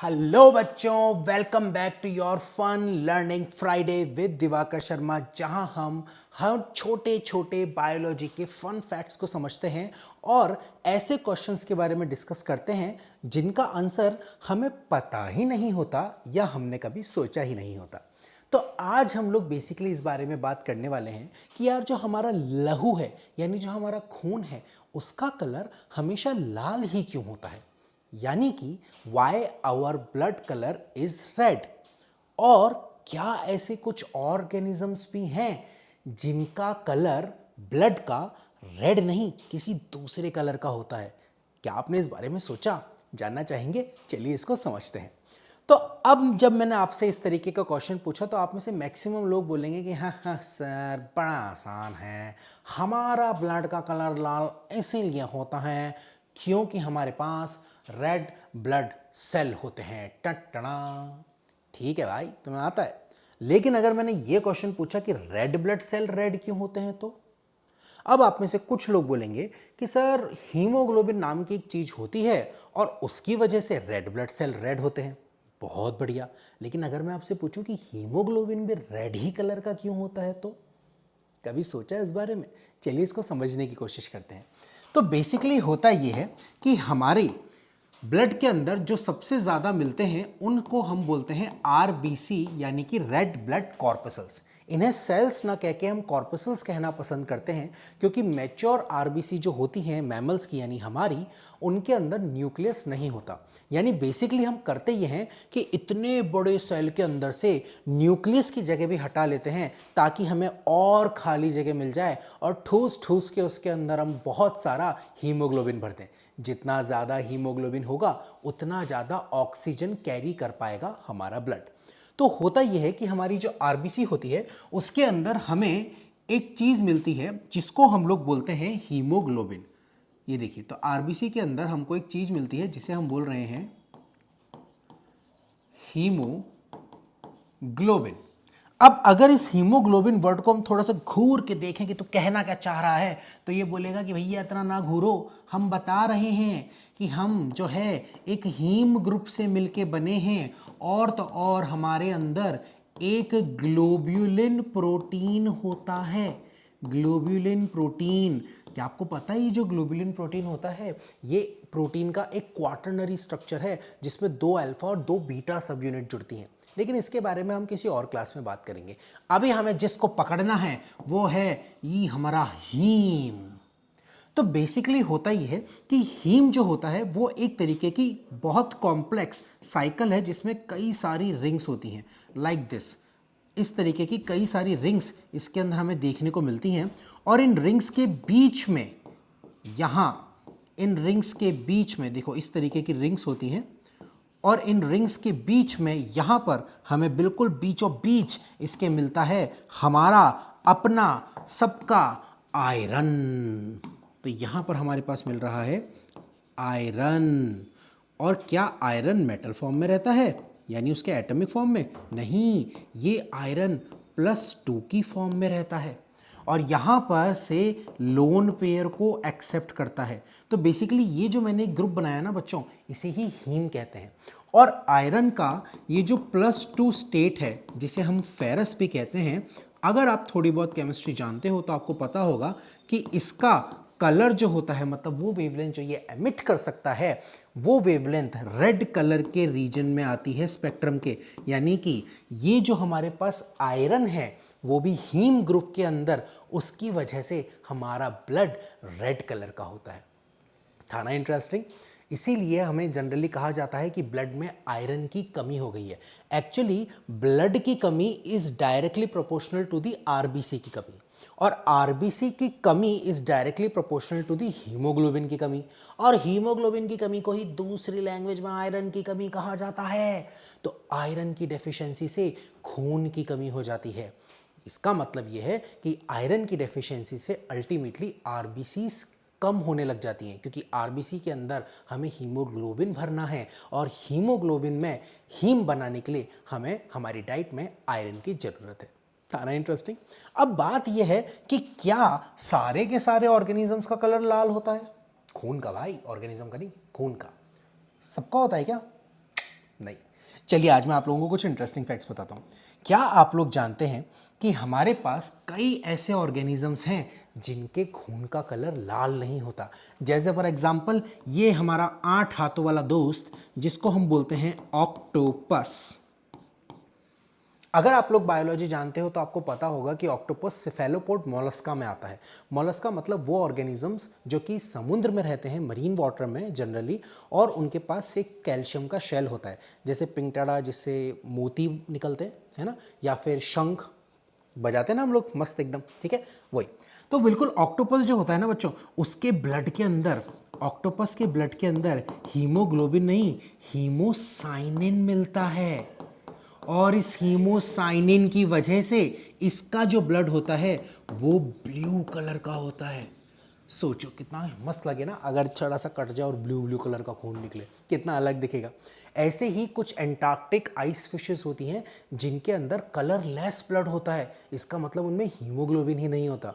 Hello बच्चों, welcome back to your fun learning Friday with Diwakar Sharma, जहां हम हर छोटे छोटे बायोलॉजी के फन फैक्ट्स को समझते हैं और ऐसे क्वेश्चंस के बारे में डिस्कस करते हैं जिनका आंसर हमें पता ही नहीं होता या हमने कभी सोचा ही नहीं होता। तो आज हम लोग बेसिकली इस बारे में बात करने वाले हैं कि यार जो हमारा लहू है यानी जो हमारा खून है उसका कलर हमेशा लाल ही क्यों होता है, यानी कि why our blood colour is red. और क्या ऐसे कुछ ऑर्गेनिजम्स भी हैं जिनका कलर ब्लड का रेड नहीं किसी दूसरे कलर का होता है? क्या आपने इस बारे में सोचा? जानना चाहेंगे? चलिए इसको समझते हैं। तो अब जब मैंने आपसे इस तरीके का क्वेश्चन पूछा तो आप में से मैक्सिमम लोग बोलेंगे कि हाँ हाँ सर, बड़ा आसान है, हमारा ब्लड का कलर लाल इसीलिए होता है क्योंकि हमारे पास रेड ब्लड सेल होते हैं। टटना, ठीक है भाई, तुम्हें आता है। लेकिन अगर मैंने ये क्वेश्चन पूछा कि रेड ब्लड सेल रेड क्यों होते हैं, तो अब आप में से कुछ लोग बोलेंगे कि सर हीमोग्लोबिन नाम की एक चीज होती है और उसकी वजह से रेड ब्लड सेल रेड होते हैं। बहुत बढ़िया। लेकिन अगर मैं आपसे पूछूं कि हीमोग्लोबिन भी रेड ही कलर का क्यों होता है, तो कभी सोचा है इस बारे में? चलिए इसको समझने की कोशिश करते हैं। तो बेसिकली होता यह है कि हमारे ब्लड के अंदर जो सबसे ज़्यादा मिलते हैं उनको हम बोलते हैं आरबीसी, यानी कि रेड ब्लड कॉर्पसल्स। इन्हें सेल्स ना कह के हम कॉर्पसल्स कहना पसंद करते हैं क्योंकि मैच्योर आरबीसी जो होती हैं मैमल्स की यानी हमारी, उनके अंदर न्यूक्लियस नहीं होता। यानी बेसिकली हम करते ये हैं कि इतने बड़े सेल के अंदर से न्यूक्लियस की जगह भी हटा लेते हैं ताकि हमें और खाली जगह मिल जाए और ठूस ठूस के उसके अंदर हम बहुत सारा हीमोग्लोबिन भर दें। जितना ज़्यादा हीमोग्लोबिन होगा उतना ज़्यादा ऑक्सीजन कैरी कर पाएगा हमारा ब्लड। तो होता यह है कि हमारी जो आरबीसी होती है उसके अंदर हमें एक चीज़ मिलती है जिसको हम लोग बोलते हैं हीमोग्लोबिन। ये देखिए, तो आरबीसी के अंदर हमको एक चीज़ मिलती है जिसे हम बोल रहे हैं हीमोग्लोबिन। अब अगर इस हीमोग्लोबिन वर्ड को हम थोड़ा सा घूर के देखें कि तो कहना क्या चाह रहा है, तो ये बोलेगा कि भैया इतना ना घूरो, हम बता रहे हैं कि हम जो है एक हीम ग्रुप से मिलके बने हैं और तो और हमारे अंदर एक ग्लोब्यूलिन प्रोटीन होता है। ग्लोब्यूलिन प्रोटीन, क्या आपको पता है ये जो ग्लोब्यूलिन प्रोटीन होता है ये प्रोटीन का एक क्वाटरनरी स्ट्रक्चर है जिसमें 2 अल्फा और 2 बीटा सब यूनिट जुड़ती हैं। लेकिन इसके बारे में हम किसी और क्लास में बात करेंगे। अभी हमें जिसको पकड़ना है वो है ये हमारा हीम। तो बेसिकली होता ही है कि हीम जो होता है वो एक तरीके की बहुत कॉम्प्लेक्स साइकिल है जिसमें कई सारी रिंग्स होती हैं, लाइक दिस। इस तरीके की कई सारी रिंग्स इसके अंदर हमें देखने को मिलती हैं और इन रिंग्स के बीच में, यहाँ इन रिंग्स के बीच में देखो इस तरीके की रिंग्स होती हैं और इन रिंग्स के बीच में यहाँ पर हमें बिल्कुल बीचों बीच इसके मिलता है हमारा अपना सबका आयरन। तो यहाँ पर हमारे पास मिल रहा है आयरन। और क्या आयरन मेटल फॉर्म में रहता है यानी उसके एटॉमिक फॉर्म में? नहीं, ये आयरन +2 की फॉर्म में रहता है और यहाँ पर से लोन पेयर को एक्सेप्ट करता है। तो बेसिकली ये जो मैंने एक ग्रुप बनाया ना बच्चों, इसे ही हीम कहते हैं। और आयरन का ये जो +2 स्टेट है जिसे हम फेरस भी कहते हैं, अगर आप थोड़ी बहुत केमिस्ट्री जानते हो तो आपको पता होगा कि इसका कलर जो होता है, मतलब वो वेवलेंथ जो ये एमिट कर सकता है, वो वेवलेंथ रेड कलर के रीजन में आती है स्पेक्ट्रम के। यानी कि ये जो हमारे पास आयरन है वो भी हीम ग्रुप के अंदर, उसकी वजह से हमारा ब्लड रेड कलर का होता है। था ना इंटरेस्टिंग? इसीलिए हमें जनरली कहा जाता है कि ब्लड में आयरन की कमी हो गई है। एक्चुअली ब्लड की कमी is directly proportional to the RBC की कमी और आरबीसी की कमी is directly proportional to the haemoglobin की कमी और हीमोग्लोबिन की कमी को ही दूसरी लैंग्वेज में आयरन की कमी कहा जाता है। तो आयरन की डेफिशिएंसी से खून की कमी हो जाती है। इसका मतलब यह है कि आयरन की डेफिशिएंसी से अल्टीमेटली आरबीसी कम होने लग जाती हैं क्योंकि आरबीसी के अंदर हमें हीमोग्लोबिन भरना है और हीमोग्लोबिन में हीम बनाने के लिए हमें हमारी डाइट में आयरन की ज़रूरत है। था ना इंटरेस्टिंग? अब बात यह है कि क्या सारे के सारे ऑर्गेनिजम्स का कलर लाल होता है? खून का भाई, ऑर्गेनिज्म का नहीं, खून का। सबका होता है क्या? नहीं। चलिए आज मैं आप लोगों को कुछ इंटरेस्टिंग फैक्ट्स बताता हूँ। क्या आप लोग जानते हैं कि हमारे पास कई ऐसे ऑर्गेनिजम्स हैं जिनके खून का कलर लाल नहीं होता। जैसे फॉर एग्जांपल ये हमारा 8 हाथों वाला दोस्त जिसको हम बोलते हैं ऑक्टोपस। अगर आप लोग बायोलॉजी जानते हो तो आपको पता होगा कि ऑक्टोपस सेफेलोपोड मोलस्का में आता है। मोलस्का मतलब वो ऑर्गेनिजम्स जो कि समुद्र में रहते हैं, मरीन वाटर में जनरली, और उनके पास एक कैल्शियम का शेल होता है, जैसे पिंगटाड़ा जिससे मोती निकलते हैं, है ना, या फिर शंख बजाते हैं ना हम लोग मस्त एकदम, ठीक है, वही। तो बिल्कुल ऑक्टोपस जो होता है ना बच्चों, उसके ब्लड के अंदर, ऑक्टोपस के ब्लड के अंदर हीमोग्लोबिन नहीं, हीमोसाइनिन मिलता है। और इस हीमोसाइनिन की वजह से इसका जो ब्लड होता है वो ब्लू कलर का होता है। सोचो कितना मस्त लगे ना, अगर थोड़ा सा कट जाए और ब्लू ब्लू कलर का खून निकले, कितना अलग दिखेगा। ऐसे ही कुछ एंटार्क्टिक आइस फिशेस होती हैं जिनके अंदर कलरलेस ब्लड होता है, इसका मतलब उनमें हीमोग्लोबिन ही नहीं होता।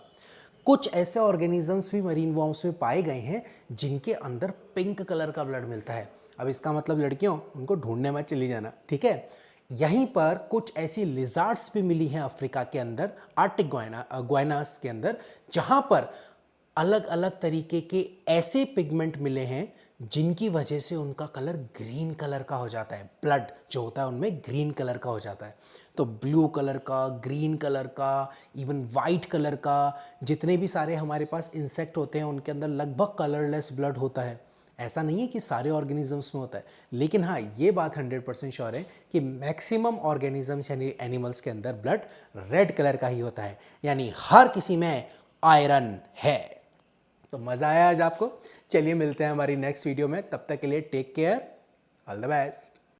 कुछ ऐसे ऑर्गेनिजम्स भी मरीन वॉर्म्स में पाए गए हैं जिनके अंदर पिंक कलर का ब्लड मिलता है। अब इसका मतलब लड़कियों, उनको ढूंढने मत चली जाना, ठीक है। यहीं पर कुछ ऐसी लिजार्ड्स भी मिली हैं अफ्रीका के अंदर, आर्टिक ग्वाइनास के अंदर, जहां पर अलग अलग तरीके के ऐसे पिगमेंट मिले हैं जिनकी वजह से उनका कलर ग्रीन कलर का हो जाता है। ब्लड जो होता है उनमें ग्रीन कलर का हो जाता है। तो ब्लू कलर का, ग्रीन कलर का, इवन वाइट कलर का, जितने भी सारे हमारे पास इंसेक्ट होते हैं उनके अंदर लगभग कलरलेस ब्लड होता है। ऐसा नहीं है कि सारे ऑर्गेनिजम्स में होता है, लेकिन हाँ ये बात 100% श्योर है कि मैक्सिमम ऑर्गेनिजम्स यानी एनिमल्स के अंदर ब्लड रेड कलर का ही होता है, यानी हर किसी में आयरन है। तो मज़ा आया आज आपको। चलिए मिलते हैं हमारी नेक्स्ट वीडियो में, तब तक के लिए take care, all the best.